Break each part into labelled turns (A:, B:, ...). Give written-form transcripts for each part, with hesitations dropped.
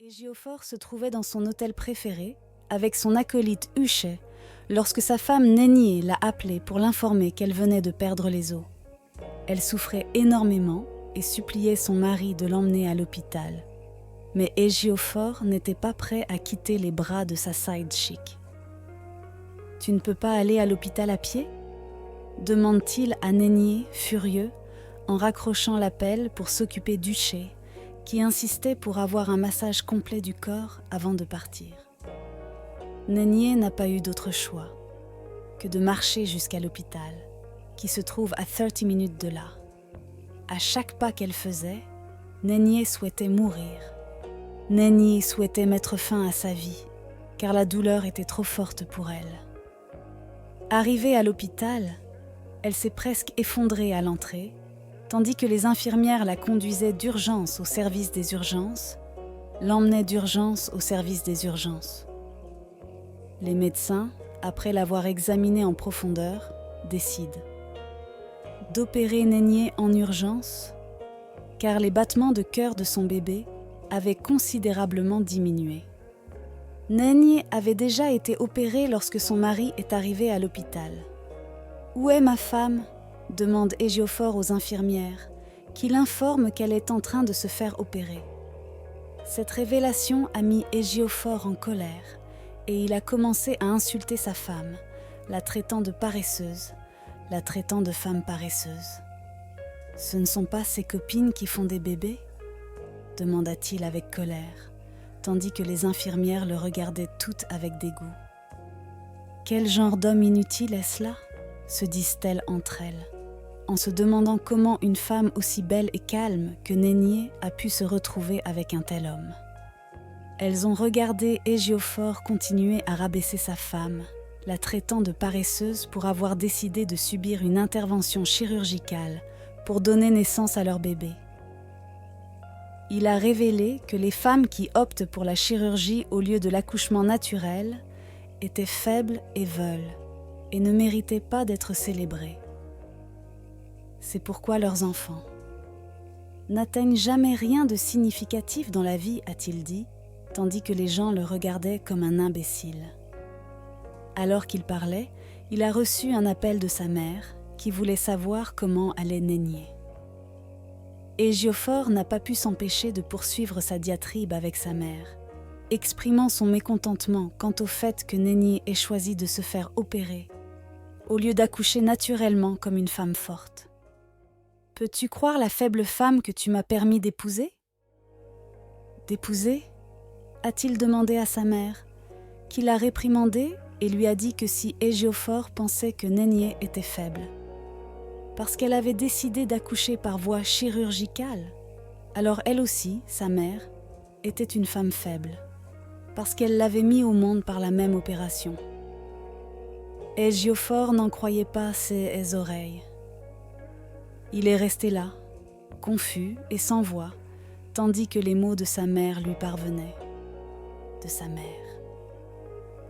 A: Égiaophore se trouvait dans son hôtel préféré, avec son acolyte Huchet, lorsque sa femme Nénié l'a appelé pour l'informer qu'elle venait de perdre les os. Elle souffrait énormément et suppliait son mari de l'emmener à l'hôpital. Mais Égiaophore n'était pas prêt à quitter les bras de sa side-chick. « Tu ne peux pas aller à l'hôpital à pied ?» demande-t-il à Nénié, furieux, en raccrochant l'appel pour s'occuper d'Huchet, qui insistait pour avoir un massage complet du corps avant de partir. Nénié n'a pas eu d'autre choix que de marcher jusqu'à l'hôpital, qui se trouve à 30 minutes de là. À chaque pas qu'elle faisait, Nénié souhaitait mourir. Nénié souhaitait mettre fin à sa vie, car la douleur était trop forte pour elle. Arrivée à l'hôpital, elle s'est presque effondrée à l'entrée, tandis que les infirmières la conduisaient d'urgence au service des urgences, l'emmenaient d'urgence au service des urgences. Les médecins, après l'avoir examinée en profondeur, décident d'opérer Nénié en urgence, car les battements de cœur de son bébé avaient considérablement diminué. Nénié avait déjà été opérée lorsque son mari est arrivé à l'hôpital. « Où est ma femme ?» demande Égiaophore aux infirmières, qui l'informent qu'elle est en train de se faire opérer. Cette révélation a mis Égiaophore en colère et il a commencé à insulter sa femme, la traitant de paresseuse, la traitant de femme paresseuse. « Ce ne sont pas ses copines qui font des bébés ?» demanda-t-il avec colère, tandis que les infirmières le regardaient toutes avec dégoût. « Quel genre d'homme inutile est-ce là ?» se disent-elles entre elles, en se demandant comment une femme aussi belle et calme que Nénié a pu se retrouver avec un tel homme. Elles ont regardé Égiaophore continuer à rabaisser sa femme, la traitant de paresseuse pour avoir décidé de subir une intervention chirurgicale pour donner naissance à leur bébé. Il a révélé que les femmes qui optent pour la chirurgie au lieu de l'accouchement naturel étaient faibles et veules, et ne méritaient pas d'être célébrées. C'est pourquoi leurs enfants n'atteignent jamais rien de significatif dans la vie, a-t-il dit, tandis que les gens le regardaient comme un imbécile. Alors qu'il parlait, il a reçu un appel de sa mère, qui voulait savoir comment allait Nénié. Égiaophore n'a pas pu s'empêcher de poursuivre sa diatribe avec sa mère, exprimant son mécontentement quant au fait que Nénié ait choisi de se faire opérer, au lieu d'accoucher naturellement comme une femme forte. « Peux-tu croire la faible femme que tu m'as permis d'épouser ?» « D'épouser ?» a-t-il demandé à sa mère, qui l'a réprimandé et lui a dit que si Égiaophore pensait que Nénié était faible, parce qu'elle avait décidé d'accoucher par voie chirurgicale, alors elle aussi, sa mère, était une femme faible, parce qu'elle l'avait mis au monde par la même opération. Égiaophore n'en croyait pas ses oreilles. Il est resté là, confus et sans voix, tandis que les mots de sa mère lui parvenaient. De sa mère.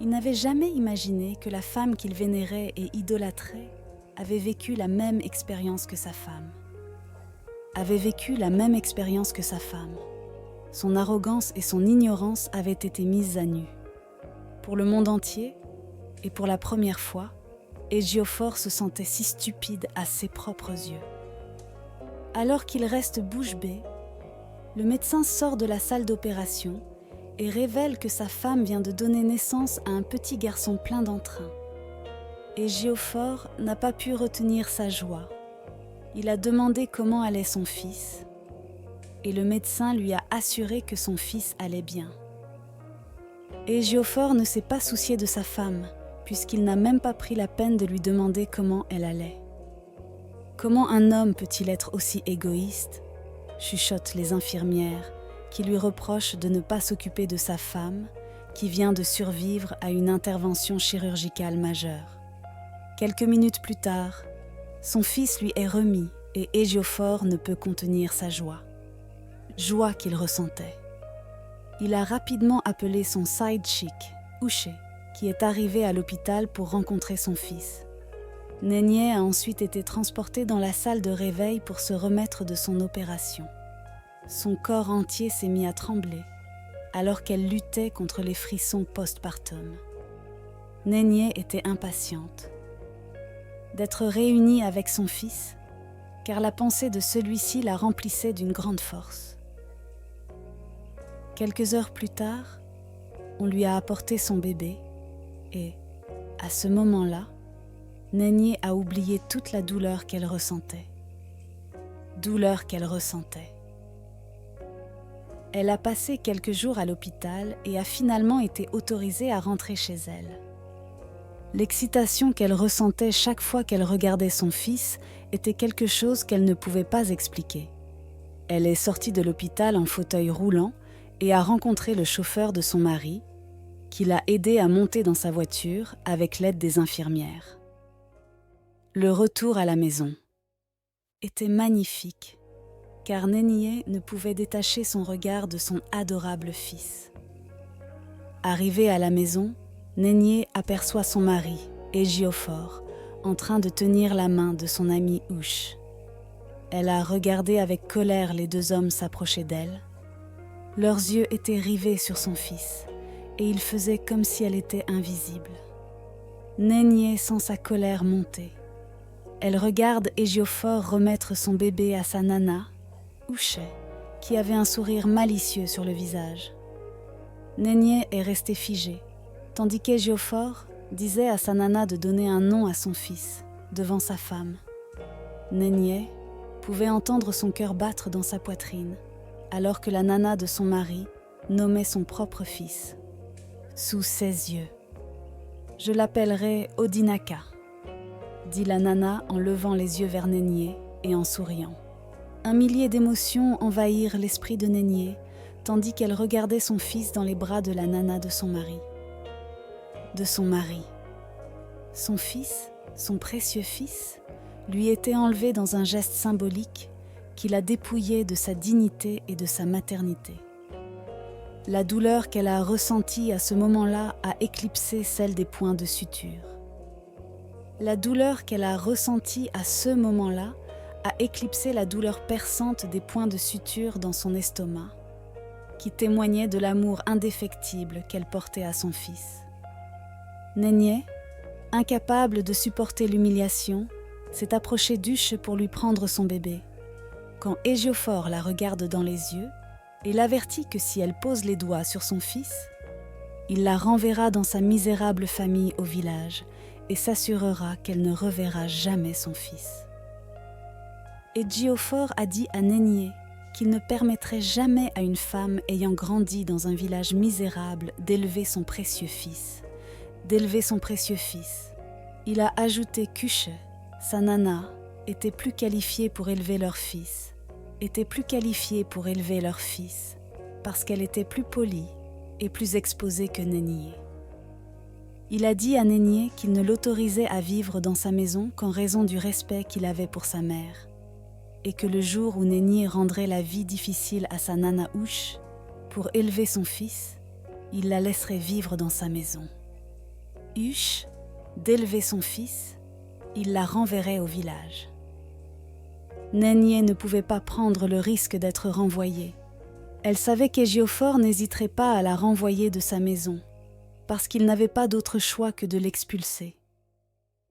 A: Il n'avait jamais imaginé que la femme qu'il vénérait et idolâtrait avait vécu la même expérience que sa femme. Avait vécu la même expérience que sa femme. Son arrogance et son ignorance avaient été mises à nu. Pour le monde entier, et pour la première fois, Égiaophore se sentait si stupide à ses propres yeux. Alors qu'il reste bouche bée, le médecin sort de la salle d'opération et révèle que sa femme vient de donner naissance à un petit garçon plein d'entrain. Égiaophore n'a pas pu retenir sa joie. Il a demandé comment allait son fils, et le médecin lui a assuré que son fils allait bien. Égiaophore ne s'est pas soucié de sa femme, puisqu'il n'a même pas pris la peine de lui demander comment elle allait. Comment un homme peut-il être aussi égoïste ? Chuchotent les infirmières, qui lui reprochent de ne pas s'occuper de sa femme, qui vient de survivre à une intervention chirurgicale majeure. Quelques minutes plus tard, son fils lui est remis et Égiaophore ne peut contenir sa joie. Joie qu'il ressentait. Il a rapidement appelé son side-chick, Huchet, qui est arrivé à l'hôpital pour rencontrer son fils. Nénié a ensuite été transporté dans la salle de réveil pour se remettre de son opération. Son corps entier s'est mis à trembler alors qu'elle luttait contre les frissons postpartum. Nénié était impatiente d'être réunie avec son fils, car la pensée de celui-ci la remplissait d'une grande force. Quelques heures plus tard, on lui a apporté son bébé et, à ce moment-là, Nénié a oublié toute la douleur qu'elle ressentait. Douleur qu'elle ressentait. Elle a passé quelques jours à l'hôpital et a finalement été autorisée à rentrer chez elle. L'excitation qu'elle ressentait chaque fois qu'elle regardait son fils était quelque chose qu'elle ne pouvait pas expliquer. Elle est sortie de l'hôpital en fauteuil roulant et a rencontré le chauffeur de son mari, qui l'a aidée à monter dans sa voiture avec l'aide des infirmières. Le retour à la maison était magnifique, car Nénié ne pouvait détacher son regard de son adorable fils. Arrivée à la maison, Nénié aperçoit son mari, Éjiophore, en train de tenir la main de son ami Ouche. Elle a regardé avec colère les deux hommes s'approcher d'elle. Leurs yeux étaient rivés sur son fils, et ils faisaient comme si elle était invisible. Nénié sent sa colère monter. Elle regarde Éjiophore remettre son bébé à sa nana, Ouché, qui avait un sourire malicieux sur le visage. Nénié est restée figée, tandis qu'Éjiophore disait à sa nana de donner un nom à son fils, devant sa femme. Nénié pouvait entendre son cœur battre dans sa poitrine, alors que la nana de son mari nommait son propre fils, sous ses yeux. « Je l'appellerai Odinaka », dit la nana en levant les yeux vers Nénié et en souriant. Un millier d'émotions envahirent l'esprit de Nénié, tandis qu'elle regardait son fils dans les bras de la nana de son mari. De son mari. Son fils, son précieux fils, lui était enlevé dans un geste symbolique qui la dépouillait de sa dignité et de sa maternité. La douleur qu'elle a ressentie à ce moment-là a éclipsé celle des points de suture. La douleur qu'elle a ressentie à ce moment-là a éclipsé la douleur perçante des points de suture dans son estomac, qui témoignait de l'amour indéfectible qu'elle portait à son fils. Nénié, incapable de supporter l'humiliation, s'est approchée d'Uche pour lui prendre son bébé. Quand Éjiophore la regarde dans les yeux et l'avertit que si elle pose les doigts sur son fils, il la renverra dans sa misérable famille au village et s'assurera qu'elle ne reverra jamais son fils. Éjiophore a dit à Nénié qu'il ne permettrait jamais à une femme ayant grandi dans un village misérable d'élever son précieux fils. Il a ajouté qu'Uche, sa nana, était plus qualifiée pour élever leur fils, parce qu'elle était plus polie et plus exposée que Nénié. Il a dit à Nénié qu'il ne l'autorisait à vivre dans sa maison qu'en raison du respect qu'il avait pour sa mère, et que le jour où Nénié rendrait la vie difficile à sa nana Ouche pour élever son fils, il la laisserait vivre dans sa maison. Uche, d'élever son fils, il la renverrait au village. Nénié ne pouvait pas prendre le risque d'être renvoyée. Elle savait qu'Éjiophore n'hésiterait pas à la renvoyer de sa maison, parce qu'il n'avait pas d'autre choix que de l'expulser.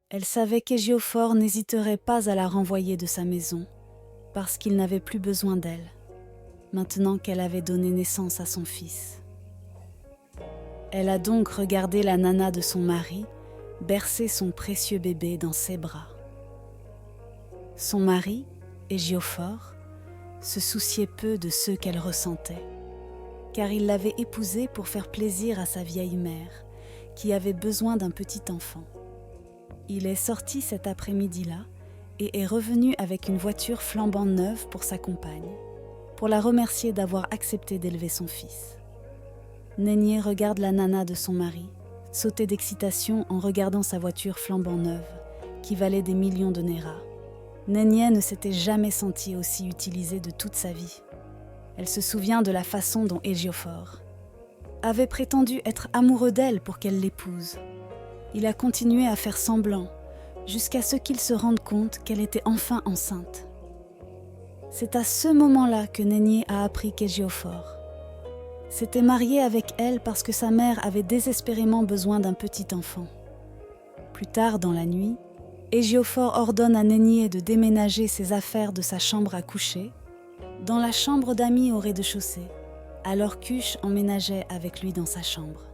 A: Elle savait qu'Éjiophore n'hésiterait pas à la renvoyer de sa maison, parce qu'il n'avait plus besoin d'elle, maintenant qu'elle avait donné naissance à son fils. Elle a donc regardé la nana de son mari bercer son précieux bébé dans ses bras. Son mari, Éjiophore, se souciait peu de ceux qu'elle ressentait, car il l'avait épousée pour faire plaisir à sa vieille mère, qui avait besoin d'un petit enfant. Il est sorti cet après-midi-là et est revenu avec une voiture flambant neuve pour sa compagne, pour la remercier d'avoir accepté d'élever son fils. Nénié regarde la nana de son mari, sauter d'excitation en regardant sa voiture flambant neuve, qui valait des millions de Néra. Nénié ne s'était jamais sentie aussi utilisée de toute sa vie. Elle se souvient de la façon dont Éjiophore avait prétendu être amoureux d'elle pour qu'elle l'épouse. Il a continué à faire semblant, jusqu'à ce qu'il se rende compte qu'elle était enfin enceinte. C'est à ce moment-là que Nénié a appris qu'Éjiophore s'était marié avec elle parce que sa mère avait désespérément besoin d'un petit enfant. Plus tard dans la nuit, Égiaphor ordonne à Nénié de déménager ses affaires de sa chambre à coucher dans la chambre d'amis au rez-de-chaussée, alors qu'Ush emménageait avec lui dans sa chambre.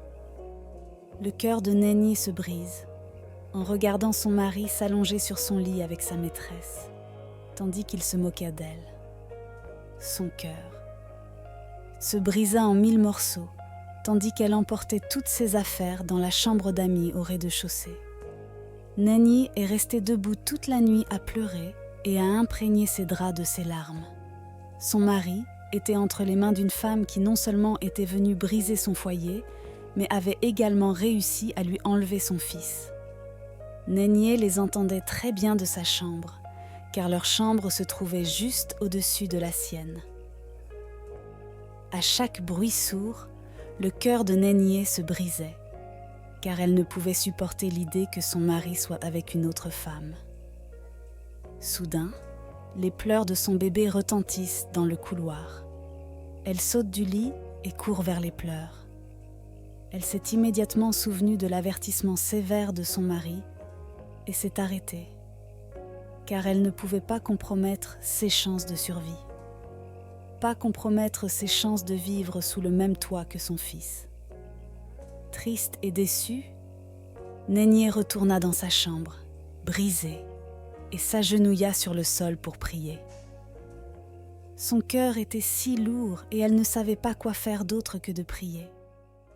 A: Le cœur de Nénié se brise en regardant son mari s'allonger sur son lit avec sa maîtresse, tandis qu'il se moquait d'elle. Son cœur se brisa en 1000 morceaux, tandis qu'elle emportait toutes ses affaires dans la chambre d'amis au rez-de-chaussée. Nénié est restée debout toute la nuit à pleurer et à imprégner ses draps de ses larmes. Son mari était entre les mains d'une femme qui non seulement était venue briser son foyer, mais avait également réussi à lui enlever son fils. Nénié les entendait très bien de sa chambre, car leur chambre se trouvait juste au-dessus de la sienne. À chaque bruit sourd, le cœur de Nénié se brisait, car elle ne pouvait supporter l'idée que son mari soit avec une autre femme. Soudain, les pleurs de son bébé retentissent dans le couloir. Elle saute du lit et court vers les pleurs. Elle s'est immédiatement souvenue de l'avertissement sévère de son mari et s'est arrêtée, car elle ne pouvait pas compromettre ses chances de survie. Pas compromettre ses chances de vivre sous le même toit que son fils. Triste et déçue, Nénié retourna dans sa chambre, brisée, et s'agenouilla sur le sol pour prier. Son cœur était si lourd et elle ne savait pas quoi faire d'autre que de prier.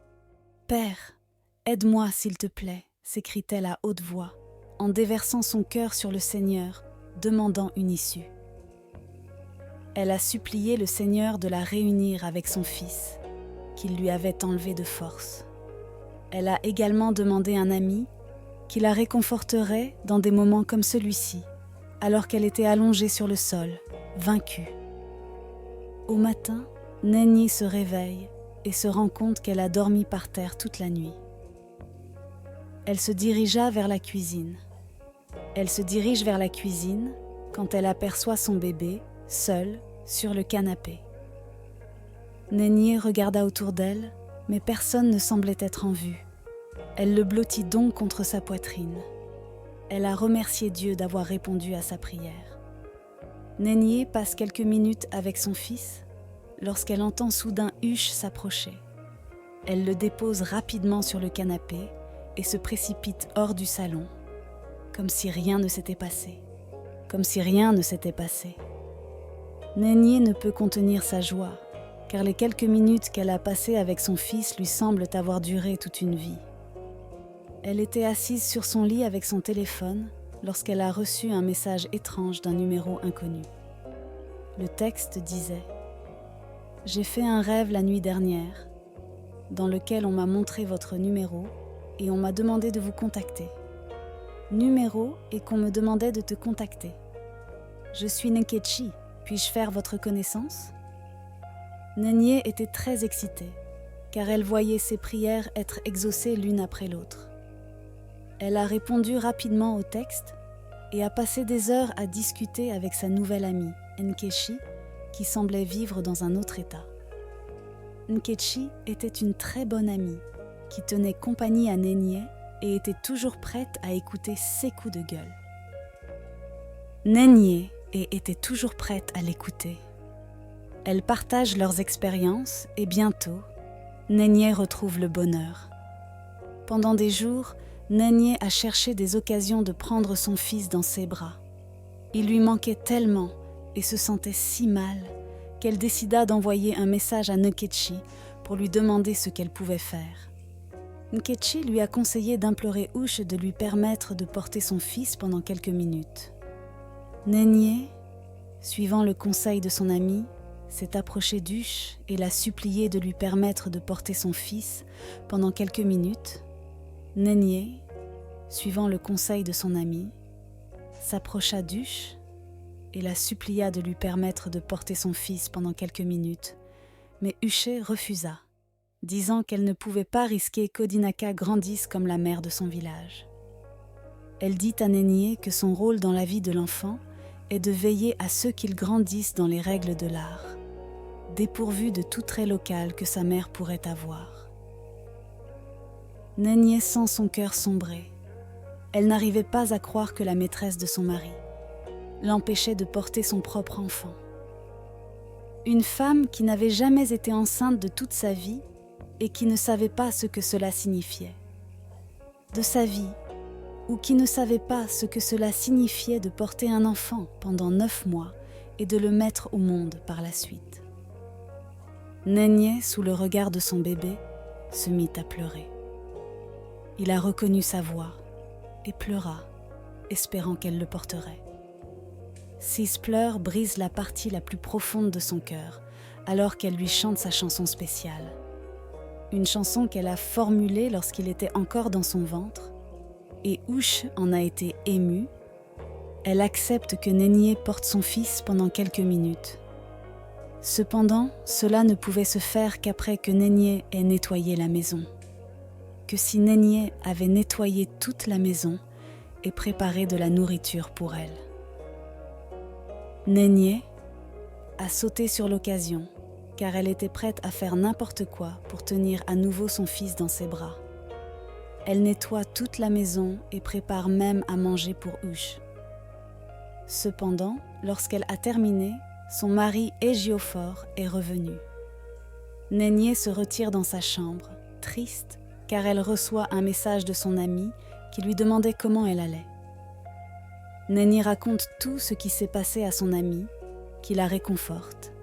A: « Père, aide-moi s'il te plaît », s'écrie-t-elle à haute voix, en déversant son cœur sur le Seigneur, demandant une issue. Elle a supplié le Seigneur de la réunir avec son fils, qu'il lui avait enlevé de force. Elle a également demandé un ami qui la réconforterait dans des moments comme celui-ci, alors qu'elle était allongée sur le sol, vaincue. Au matin, Nénié se réveille et se rend compte qu'elle a dormi par terre toute la nuit. Elle se dirigea vers la cuisine. Elle se dirige vers la cuisine quand elle aperçoit son bébé, seul, sur le canapé. Nénié regarda autour d'elle, mais personne ne semblait être en vue. Elle le blottit donc contre sa poitrine. Elle a remercié Dieu d'avoir répondu à sa prière. Nénié passe quelques minutes avec son fils lorsqu'elle entend soudain Ush s'approcher. Elle le dépose rapidement sur le canapé et se précipite hors du salon, comme si rien ne s'était passé. Comme si rien ne s'était passé. Nénié ne peut contenir sa joie, car les quelques minutes qu'elle a passées avec son fils lui semblent avoir duré toute une vie. Elle était assise sur son lit avec son téléphone lorsqu'elle a reçu un message étrange d'un numéro inconnu. Le texte disait « J'ai fait un rêve la nuit dernière, dans lequel on m'a montré votre numéro et on m'a demandé de vous contacter. Numéro et qu'on me demandait de te contacter. Je suis Nkechi, puis-je faire votre connaissance ?» Nénié était très excitée, car elle voyait ses prières être exaucées l'une après l'autre. Elle a répondu rapidement au texte et a passé des heures à discuter avec sa nouvelle amie, Nkechi, qui semblait vivre dans un autre état. Nkechi était une très bonne amie, qui tenait compagnie à Nénié et était toujours prête à écouter ses coups de gueule. Nénié était toujours prête à l'écouter. Elles partagent leurs expériences et bientôt, Nénié retrouve le bonheur. Pendant des jours, Nénié a cherché des occasions de prendre son fils dans ses bras. Il lui manquait tellement et se sentait si mal qu'elle décida d'envoyer un message à Nkechi pour lui demander ce qu'elle pouvait faire. Nkechi lui a conseillé d'implorer Ush de lui permettre de porter son fils pendant quelques minutes. Nénié, suivant le conseil de son ami, s'est approché d'Ush et l'a supplié de lui permettre de porter son fils pendant quelques minutes. Nénié, suivant le conseil de son ami, s'approcha d'Ush et la supplia de lui permettre de porter son fils pendant quelques minutes, mais Ushé refusa, disant qu'elle ne pouvait pas risquer qu'Odinaka grandisse comme la mère de son village. Elle dit à Nénié que son rôle dans la vie de l'enfant est de veiller à ce qu'il grandisse dans les règles de l'art, dépourvu de tout trait local que sa mère pourrait avoir. Nénié sent son cœur sombrer. Elle n'arrivait pas à croire que la maîtresse de son mari l'empêchait de porter son propre enfant. Une femme qui n'avait jamais été enceinte de toute sa vie et qui ne savait pas ce que cela signifiait. De sa vie, ou qui ne savait pas ce que cela signifiait de porter un enfant pendant 9 mois et de le mettre au monde par la suite. Nénié, sous le regard de son bébé, se mit à pleurer. Il a reconnu sa voix et pleura, espérant qu'elle le porterait. Ses pleurs brisent la partie la plus profonde de son cœur, alors qu'elle lui chante sa chanson spéciale. Une chanson qu'elle a formulée lorsqu'il était encore dans son ventre, et Ouche en a été émue. Elle accepte que Nénié porte son fils pendant quelques minutes. Cependant, cela ne pouvait se faire qu'après que Nénié ait nettoyé la maison. Que si Nénié avait nettoyé toute la maison et préparé de la nourriture pour elle. Nénié a sauté sur l'occasion, car elle était prête à faire n'importe quoi pour tenir à nouveau son fils dans ses bras. Elle nettoie toute la maison et prépare même à manger pour Ouche. Cependant, lorsqu'elle a terminé, son mari Égiaufort est revenu. Nénié se retire dans sa chambre, triste, car elle reçoit un message de son ami qui lui demandait comment elle allait. Nénié raconte tout ce qui s'est passé à son ami, qui la réconforte,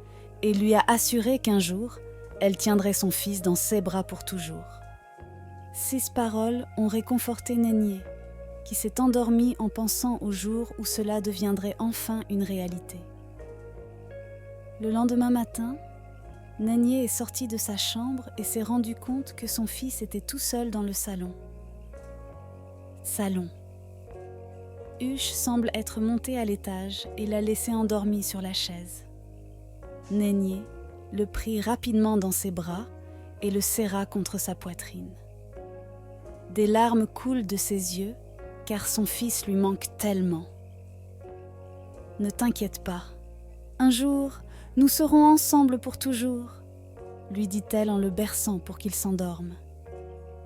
A: et lui a assuré qu'un jour, elle tiendrait son fils dans ses bras pour toujours. Ces paroles ont réconforté Nénié, qui s'est endormie en pensant au jour où cela deviendrait enfin une réalité. Le lendemain matin, Nénié est sortie de sa chambre et s'est rendu compte que son fils était tout seul dans le salon. Salon. Huche semble être monté à l'étage et l'a laissé endormi sur la chaise. Nénié le prit rapidement dans ses bras et le serra contre sa poitrine. Des larmes coulent de ses yeux, car son fils lui manque tellement. « Ne t'inquiète pas, un jour, nous serons ensemble pour toujours », lui dit-elle en le berçant pour qu'il s'endorme.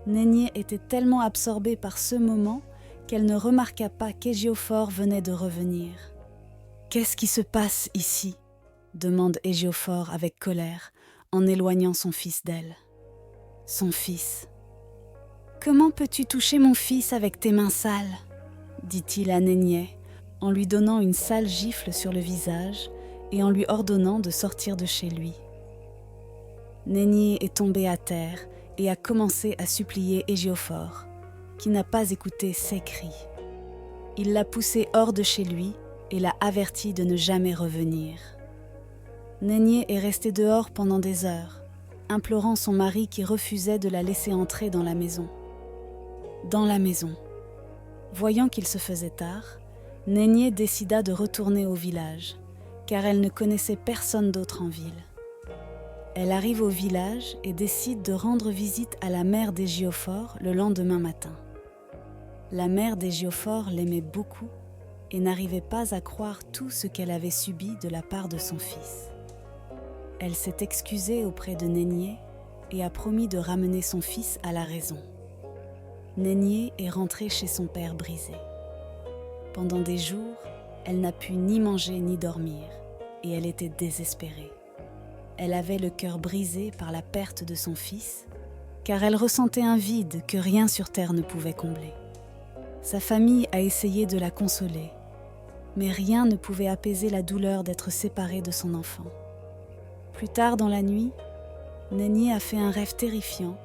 A: Nénié était tellement absorbée par ce moment qu'elle ne remarqua pas qu'Égiaufort venait de revenir. « Qu'est-ce qui se passe ici ?» demande Égiaufort avec colère, en éloignant son fils d'elle. Son fils. « Comment peux-tu toucher mon fils avec tes mains sales ?» dit-il à Nénié, en lui donnant une sale gifle sur le visage et en lui ordonnant de sortir de chez lui. Nénié est tombé à terre et a commencé à supplier Égiaufort, qui n'a pas écouté ses cris. Il l'a poussé hors de chez lui et l'a averti de ne jamais revenir. Nénié est restée dehors pendant des heures, implorant son mari qui refusait de la laisser entrer dans la maison. Dans la maison. Voyant qu'il se faisait tard, Nénié décida de retourner au village, car elle ne connaissait personne d'autre en ville. Elle arrive au village et décide de rendre visite à la mère d'Égiaufort le lendemain matin. La mère d'Égiaufort l'aimait beaucoup et n'arrivait pas à croire tout ce qu'elle avait subi de la part de son fils. Elle s'est excusée auprès de Nénié et a promis de ramener son fils à la raison. Nénié est rentrée chez son père brisé. Pendant des jours, elle n'a pu ni manger ni dormir et elle était désespérée. Elle avait le cœur brisé par la perte de son fils, car elle ressentait un vide que rien sur terre ne pouvait combler. Sa famille a essayé de la consoler, mais rien ne pouvait apaiser la douleur d'être séparée de son enfant. Plus tard dans la nuit, Nénié a fait un rêve terrifiant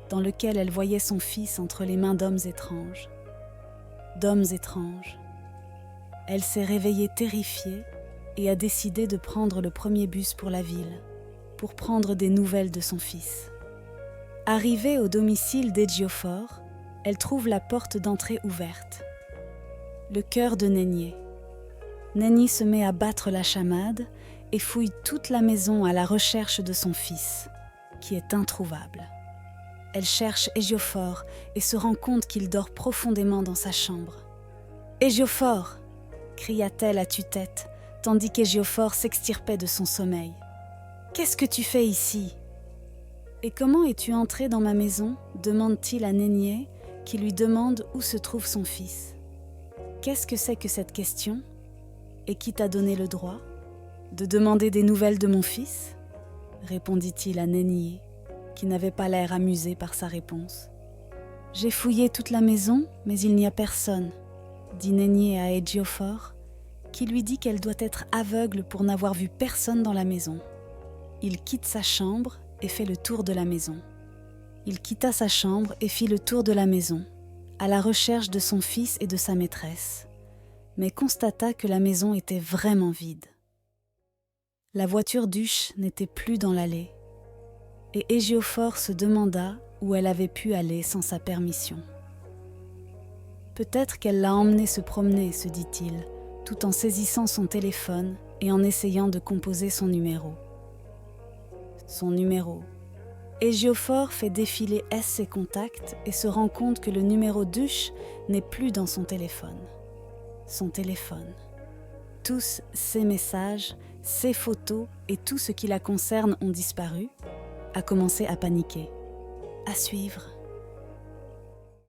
A: dans lequel elle voyait son fils entre les mains d'hommes étranges. D'hommes étranges. Elle s'est réveillée terrifiée et a décidé de prendre le premier bus pour la ville, pour prendre des nouvelles de son fils. Arrivée au domicile d'Égiaufort, elle trouve la porte d'entrée ouverte. Le cœur de Nénié. Nénié se met à battre la chamade et fouille toute la maison à la recherche de son fils, qui est introuvable. Elle cherche Égiaufort et se rend compte qu'il dort profondément dans sa chambre. « Égiaufort !» cria-t-elle à tue-tête, tandis qu'Égiaufort s'extirpait de son sommeil. Qu'est-ce que tu fais ici ? Et comment es-tu entré dans ma maison ? Demande-t-il à Nénier, qui lui demande où se trouve son fils. Qu'est-ce que c'est que cette question ? Et qui t'a donné le droit de demander des nouvelles de mon fils ? Répondit-il à Nénier, qui n'avait pas l'air amusé par sa réponse. J'ai fouillé toute la maison, mais il n'y a personne, dit Nénier à Édiophore, qui lui dit qu'elle doit être aveugle pour n'avoir vu personne dans la maison. Il quitte sa chambre et fait le tour de la maison. Il quitta sa chambre et fit le tour de la maison, à la recherche de son fils et de sa maîtresse, mais constata que la maison était vraiment vide. La voiture d'Huche n'était plus dans l'allée, et Édiophore se demanda où elle avait pu aller sans sa permission. Peut-être qu'elle l'a emmené se promener, se dit-il, tout en saisissant son téléphone et en essayant de composer son numéro. Son numéro. Édiophore fait défiler ses contacts et se rend compte que le numéro d'Huche n'est plus dans son téléphone. Son téléphone. Tous ses messages, ses photos et tout ce qui la concerne ont disparu, a commencé à paniquer. À suivre.